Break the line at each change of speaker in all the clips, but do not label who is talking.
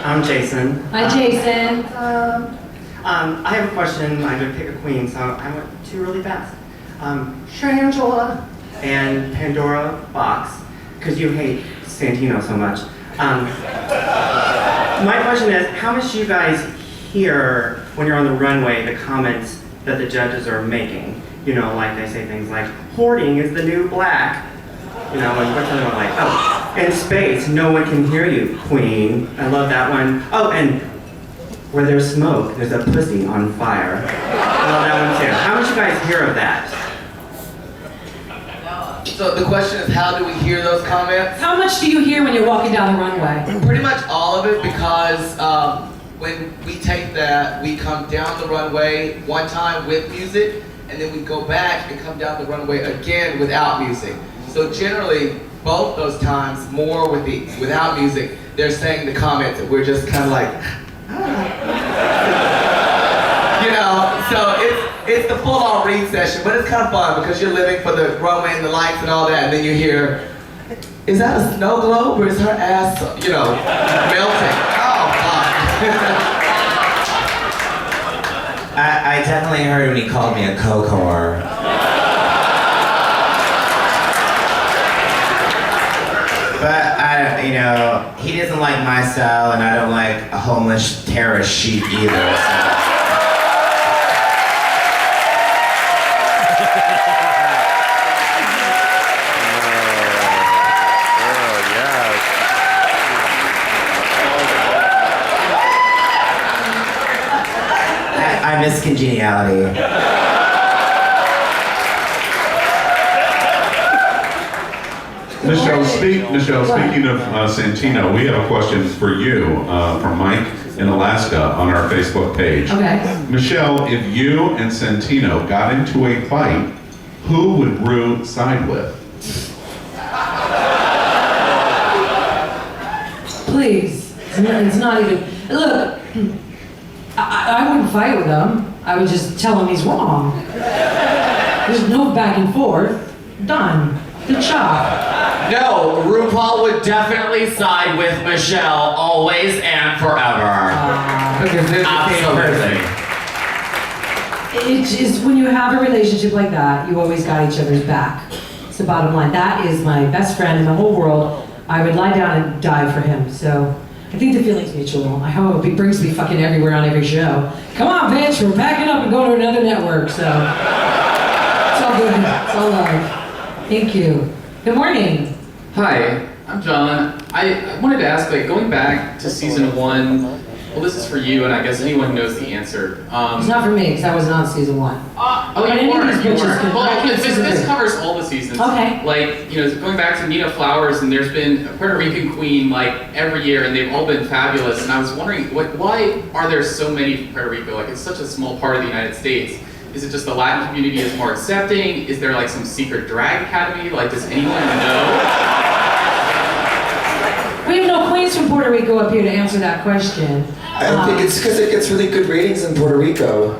I'm Jason.
Hi, Jason.
I have a question. I'm going to pick a queen, so I went two really fast. Shangela and Pandora Box, because you hate Santino so much. My question is, how much do you guys hear when you're on the runway the comments that the judges are making? You know, like they say things like, hoarding is the new black. You know, and what's the other one like? Oh, in space, no one can hear you, queen. I love that one. Oh, and where there's smoke, there's a pussy on fire. I love that one too. How much you guys hear of that?
So the question is, how do we hear those comments?
How much do you hear when you're walking down the runway?
Pretty much all of it, because when we take that, we come down the runway one time with music, and then we go back and come down the runway again without music. So generally, both those times, more without music, they're saying the comments, and we're just kind of like, you know. So it's the full-on read session, but it's kind of fun because you're living for the runway and the lights and all that, and then you hear, is that a snow globe or is her ass, you know, melting? Oh, fuck.
I definitely heard when he called me a cocoa. But you know, he doesn't like my style, and I don't like a homeless terrorist sheep either. So. I miss congeniality.
Michelle, speaking of Santino, we have a question for you from Mike in Alaska on our Facebook page.
Okay.
Michelle, if you and Santino got into a fight, who would Rue side with?
Please. It's not even. Look, I wouldn't fight with him. I would just tell him he's wrong. There's no back and forth. Done. Good job.
No, RuPaul would definitely side with Michelle, always and forever. Absolutely.
It's just, when you have a relationship like that, you always got each other's back. It's the bottom line. That is my best friend in the whole world. I would lie down and die for him. So I think the feeling's mutual. I hope it brings me fucking everywhere on every show. Come on, bitch, we're packing up and going to another network. So it's all good. It's all love. Thank you. Good morning.
Hi, I'm John. I wanted to ask, like, going back to season 1, well, this is for you, and I guess anyone who knows the answer.
It's not for me, because I wasn't on season 1.
Oh, you weren't. Well, this covers all the seasons.
Okay.
Like, you know, going back to Nina Flowers, and there's been a Puerto Rican queen, like, every year, and they've all been fabulous, and I was wondering, why are there so many from Puerto Rico? Like, it's such a small part of the United States. Is it just the Latin community is more accepting? Is there, like, some secret drag academy? Like, does anyone know?
We have no queens from Puerto Rico up here to answer that question.
I think it's because it gets really good ratings in Puerto Rico.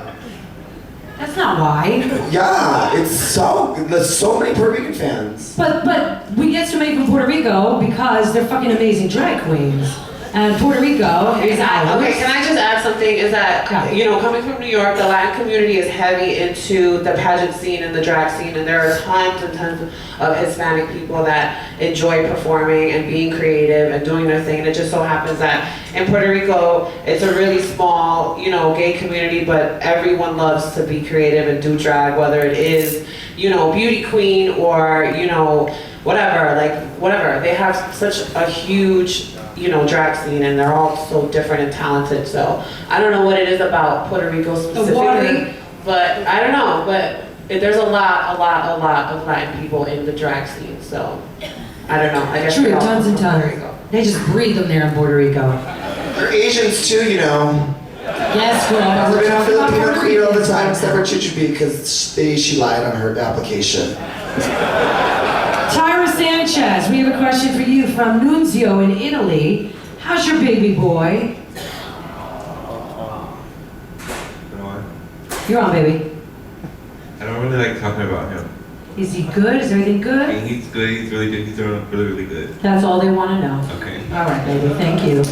That's not why.
Yeah, there's so many Puerto Rican fans.
But we get so many from Puerto Rico because they're fucking amazing drag queens. And Puerto Rico is ours.
Okay, can I just add something? Is that, you know, coming from New York, the Latin community is heavy into the pageant scene and the drag scene, and there are tons and tons of Hispanic people that enjoy performing and being creative and doing their thing. And it just so happens that in Puerto Rico, it's a really small, you know, gay community, but everyone loves to be creative and do drag, whether it is, you know, beauty queen or, you know, whatever, like, whatever. They have such a huge, you know, drag scene, and they're all so different and talented. So I don't know what it is about Puerto Rico specifically, but I don't know, but there's a lot of Latin people in the drag scene. So I don't know. I guess
true, tons and tons. They just breed them there in Puerto Rico.
They're Asians too, you know.
Yes, girl.
We're gonna Filipino queen all the time, except for Chichibi, because she lied on her application.
Tyra Sanchez, we have a question for you from Nunzio in Italy. How's your baby boy? You're on, baby.
I don't really like talking about him.
Is he good? Is everything good?
He's good, he's really good, he's really, really good.
That's all they want to know.
Okay.
All right, baby, thank you.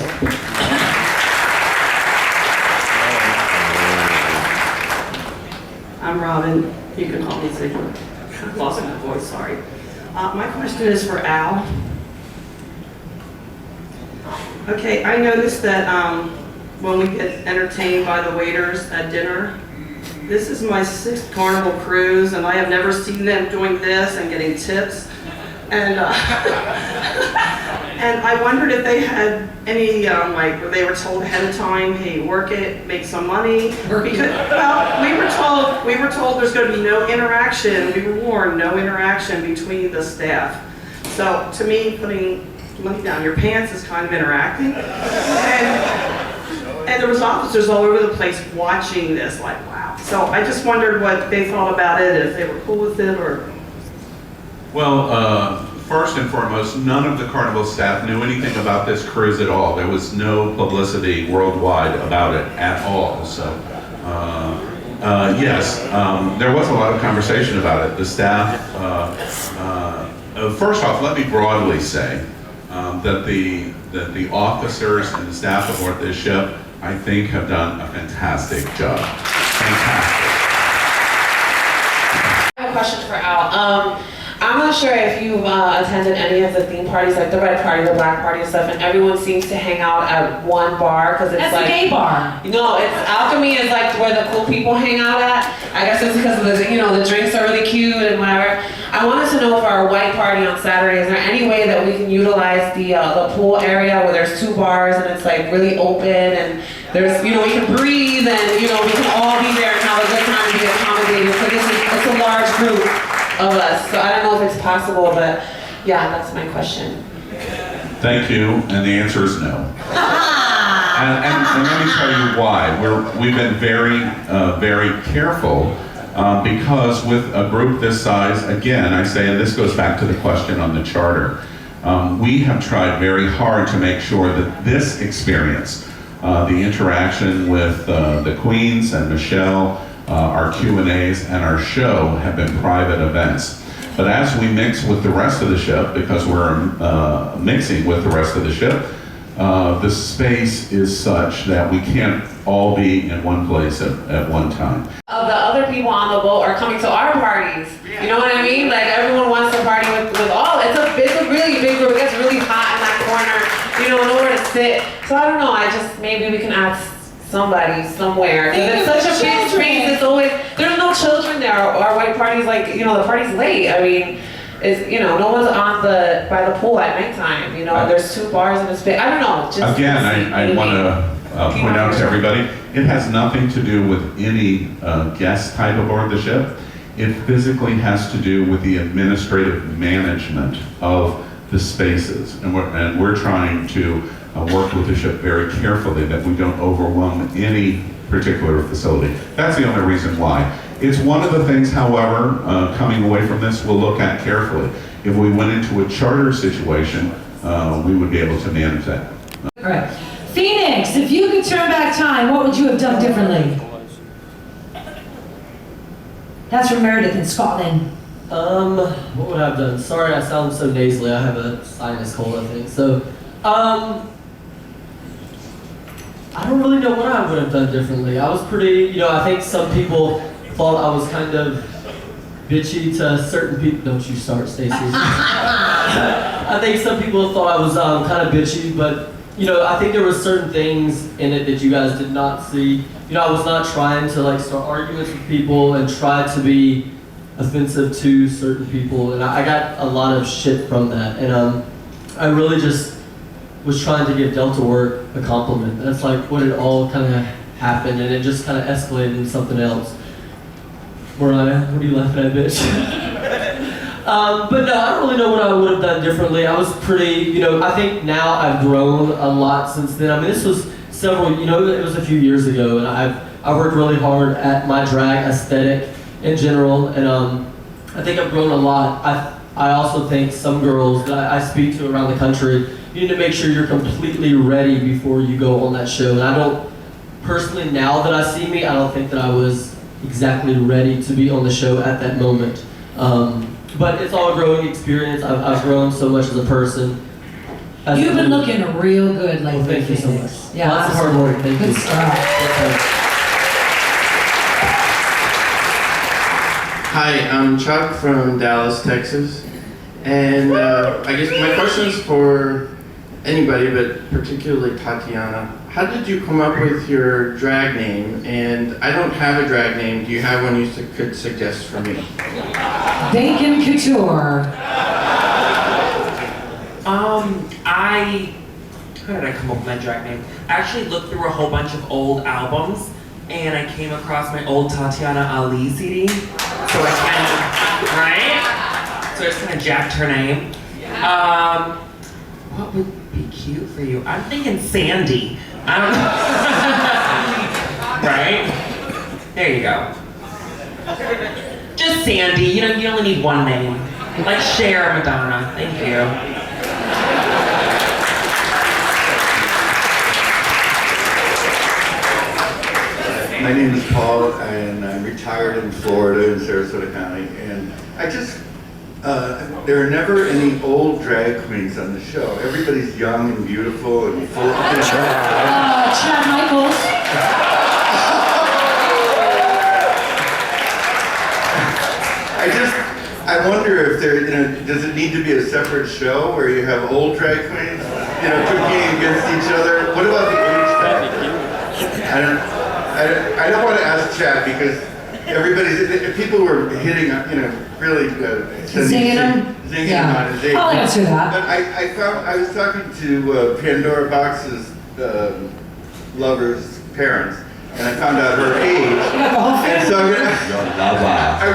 and you can call me Ziegler. I lost my voice, sorry. My question is for Al. Okay, I noticed that when we get entertained by the waiters at dinner, this is my 6th Carnival cruise, and I have never seen them doing this and getting tips. And and I wondered if they had any like where they were told ahead of time, hey, work it, make some money. Because well, we were told there's going to be no interaction. We were warned, no interaction between the staff. So to me, putting money down your pants is kind of interacting. And there was officers all over the place watching this, like, wow. So I just wondered what they thought about it, if they were cool with it, or...
Well, first and foremost, none of the Carnival staff knew anything about this cruise at all. There was no publicity worldwide about it at all. So, yes, there was a lot of conversation about it. The staff, first off, let me broadly say that the officers and the staff aboard this ship, I think, have done a fantastic job. Fantastic.
I have a question for Al. I'm not sure if you've attended any of the theme parties, like the red party, the black party and stuff, and everyone seems to hang out at one bar because it's
That's
like...
a gay bar.
No, it's Alchemy is like where the cool people hang out at. I guess it's because of the, the drinks are really cute and whatever. I wanted to know for our white party on Saturday, is there any way that we can utilize the pool area where there's 2 bars and it's like really open and there's, we can breathe and, we can all be there and have a good time and be accommodated. So it's a large group of us. So I don't know if it's possible, but yeah, that's my question.
Thank you, and the answer is no. and let me tell you why. We've been very, very careful because with a group this size, again, I say, and this goes back to the question on the charter, we have tried very hard to make sure that this experience, the interaction with the queens and Michelle, our Q&As and our show have been private events. But as we mix with the rest of the ship, because we're mixing with the rest of the ship, the space is such that we can't all be in one place at one time.
The other people on the boat are coming to our parties. You know what I mean? Like everyone wants to party with all. It's a really big group. It gets really hot in that corner. Nowhere to sit. So I don't know. Maybe we can ask somebody somewhere. It's such a big space. It's always, there's no children there. Our white party's like, the party's late. I mean, no one's by the pool at nighttime. There's 2 bars in the space. I don't know.
Again, I want to point out to everybody, it has nothing to do with any guest type aboard the ship. It physically has to do with the administrative management of the spaces. And we're trying to work with the ship very carefully that we don't overwhelm any particular facility. That's the only reason why. It's one of the things, however, coming away from this, we'll look at carefully. If we went into a charter situation, we would be able to manage that.
All right. Phoenix, if you could turn back time, what would you have done differently? That's from Meredith in Scotland.
What would I have done? Sorry, I sound so nasally. I have a sinus cold, I think. So, I don't really know what I would have done differently. I was pretty, I think some people thought I was kind of bitchy to certain people. Don't you start, Stacey. I think some people thought I was kind of bitchy, but, I think there were certain things in it that you guys did not see. I was not trying to start arguments with people and try to be offensive to certain people, and I got a lot of shit from that. And I really just was trying to give Delta Work a compliment. That's like what it all kind of happened, and it just kind of escalated into something else. Mariah, what are you laughing at, bitch? But no, I don't really know what I would have done differently. I was pretty, I think now I've grown a lot since then. I mean, this was it was a few years ago, and I worked really hard at my drag aesthetic in general, and I think I've grown a lot. I also think some girls that I speak to around the country, you need to make sure you're completely ready before you go on that show. And I don't, personally, now that I see me, I don't think that I was exactly ready to be on the show at that moment. But it's all a growing experience. I've grown so much as a person.
You've been looking real good lately.
Well, thank you so much.
Yeah,
lots of hard work. Thank you.
Good stuff.
Hi, I'm Chuck from Dallas, Texas. And I guess my question is for anybody, but particularly Tatiana. How did you come up with your drag name? And I don't have a drag name. Do you have one you could suggest for me?
Bacon Couture.
How did I come up with my drag name? I actually looked through a whole bunch of old albums and I came across my old Tatiana Ali CD. So I kind of, right? So I just kind of jacked her name. What would be cute for you? I'm thinking Sandy. I don't know. Right? There you go. Just Sandy. You know, you only need one name. Like Cher or Madonna. Thank you.
My name is Paul, and I'm retired in Florida in Sarasota County. And I just, there are never any old drag queens on the show. Everybody's young and beautiful and full of
Chad Michaels.
I wonder if there, does it need to be a separate show where you have old drag queens, competing against each other? What about the age factor? I don't want to ask Chad because people were hitting, really
Zinging them on his age. I'll answer that.
But I was talking to Pandora Box's lover's parents, and I found out her age. And so I'm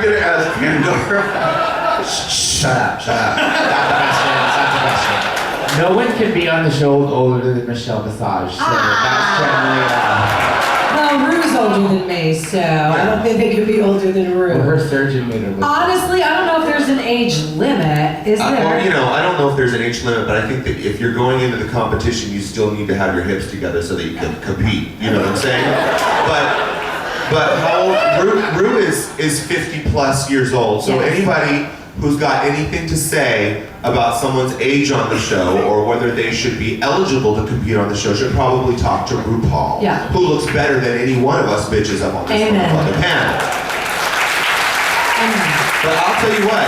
gonna ask Pandora.
Shut up. Stop the question. No one can be on the show older than Michelle Visage, so that's generally.
Well, Rue's older than me, so I don't think they could be older than Rue.
Well, her surgeon made her look.
Honestly, I don't know if there's an age limit. Is there?
Well, I don't know if there's an age limit, but I think that if you're going into the competition, you still need to have your hips together so that you can compete. You know what I'm saying? But how old? Rue is 50 plus years old, so anybody who's got anything to say about someone's age on the show or whether they should be eligible to compete on the show should probably talk to RuPaul, who looks better than any one of us bitches up on this motherfucking panel. But I'll tell you what,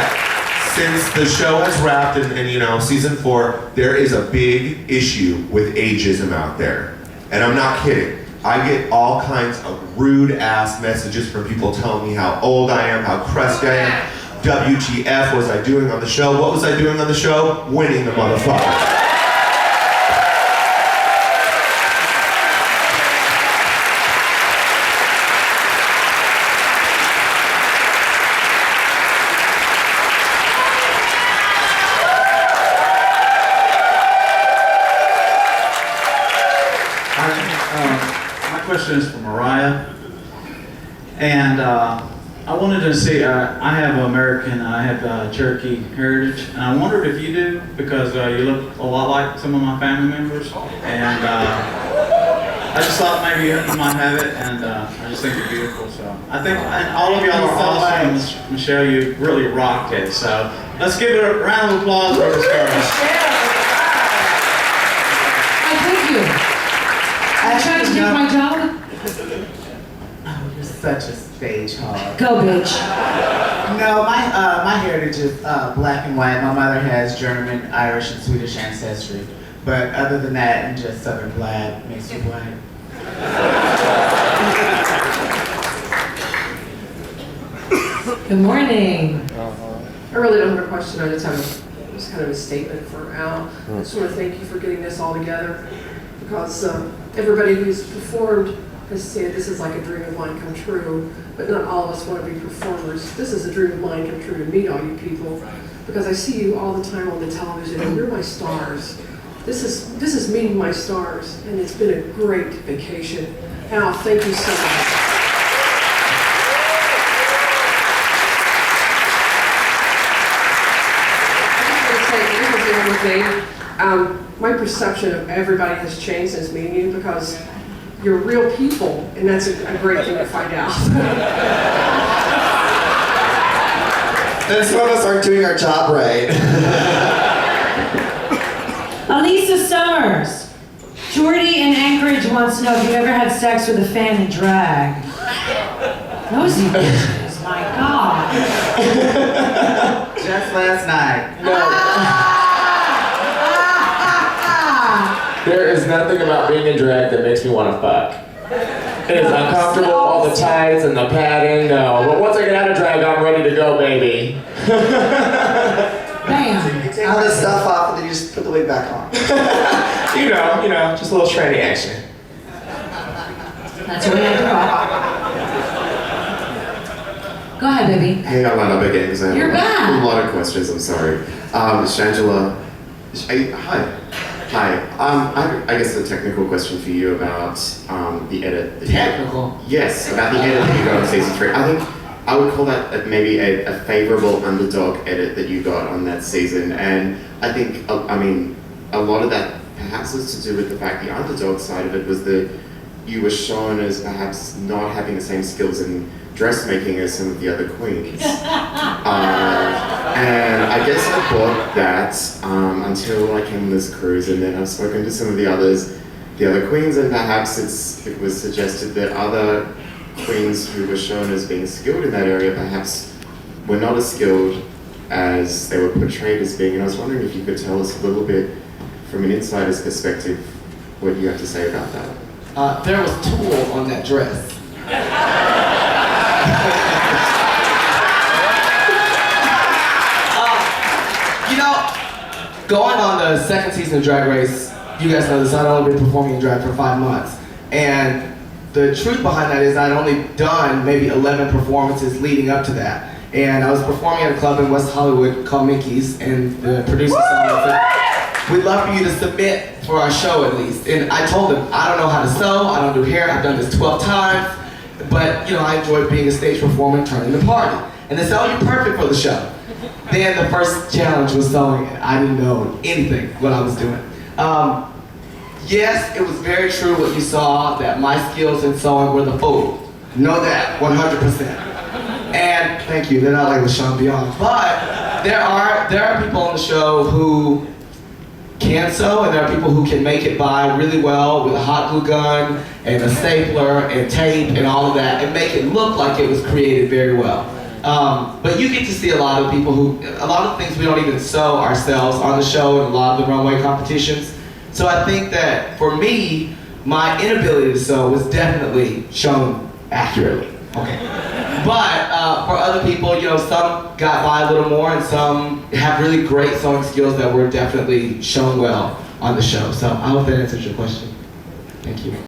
since the show has wrapped and season 4, there is a big issue with ageism out there. And I'm not kidding. I get all kinds of rude ass messages from people telling me how old I am, how crusty I am. WTF was I doing on the show? What was I doing on the show? Winning the motherfucker.
My question is for Mariah, and I wanted to say I have American, I have Cherokee heritage, and I wondered if you do because you look a lot like some of my family members, and I just thought maybe you might have it, and I just think you're beautiful. So I think and all of y'all are awesome. Michelle, you really rocked it. So let's give it a round of applause for this girl.
Thank you. I'm trying to do my job.
Oh, you're such a stage hog.
Go, bitch.
No, my heritage is black and white. My mother has German, Irish, and Swedish ancestry. But other than that, I'm just Southern black, makes you white.
Good morning.
I really don't have a question. I just have just kind of a statement for Al. I just want to thank you for getting this all together because everybody who's performed has said this is like a dream of mine come true, but not all of us want to be performers. This is a dream of mine come true to meet all you people because I see you all the time on the television and you're my stars. This is meeting my stars and it's been a great vacation. Al, thank you so much. My perception of everybody has changed since meeting you because you're real people, and that's a great thing to find out.
And some of us aren't doing our job right.
Elisa Summers. Jordy in Anchorage wants to know if you've ever had sex with a fan in drag. Those you bitches, my God.
Just last night.
There is nothing about being in drag that makes me want to fuck. It is uncomfortable, all the tights and the padding, no. But once I get out of drag, I'm ready to go, baby.
Bam.
You take all this stuff off and then you just put the wig back on.
you know, just a little tranny action.
That's the way I do it. Go ahead, baby.
Hey, I wound up again because I have
You're back.
a lot of questions. I'm sorry. Shangela, hi. I guess a technical question for you about the edit.
Technical?
Yes, about the edit that you got on season 3. I think I would call that maybe a favorable underdog edit that you got on that season. And I think, I mean, a lot of that perhaps was to do with the fact the underdog side of it was that you were shown as perhaps not having the same skills in dressmaking as some of the other queens. And I guess I thought that until I came on this cruise, and then I've spoken to some of the other queens, and perhaps it was suggested that other queens who were shown as being skilled in that area perhaps were not as skilled as they were portrayed as being. And I was wondering if you could tell us a little bit from an insider's perspective what you have to say about that.
There was tulle on that dress. You know, going on the second season of Drag Race, you guys know this, I'd only been performing in drag for 5 months. And the truth behind that is I'd only done maybe 11 performances leading up to that. And I was performing at a club in West Hollywood called Mickey's, and the producer said, we'd love for you to submit for our show at least. And I told them, I don't know how to sew, I don't do hair, I've done this 12 times, but you know, I enjoy being a stage performer and turning the party. And they said, oh, you're perfect for the show. Then the first challenge was sewing, and I didn't know anything what I was doing. Yes, it was very true what you saw, that my skills in sewing were the food. Know that, 100%. And thank you, they're not like LaShawn Beyond. But there are people on the show who can sew, and there are people who can make it by really well with a hot glue gun and a stapler and tape and all of that and make it look like it was created very well. But you get to see a lot of people a lot of things we don't even sew ourselves on the show and a lot of the runway competitions. So I think that for me, my inability to sew was definitely shown accurately. Okay. But for other people, you know, some got by a little more and some have really great sewing skills that were definitely shown well on the show. So I hope that answers your question. Thank you.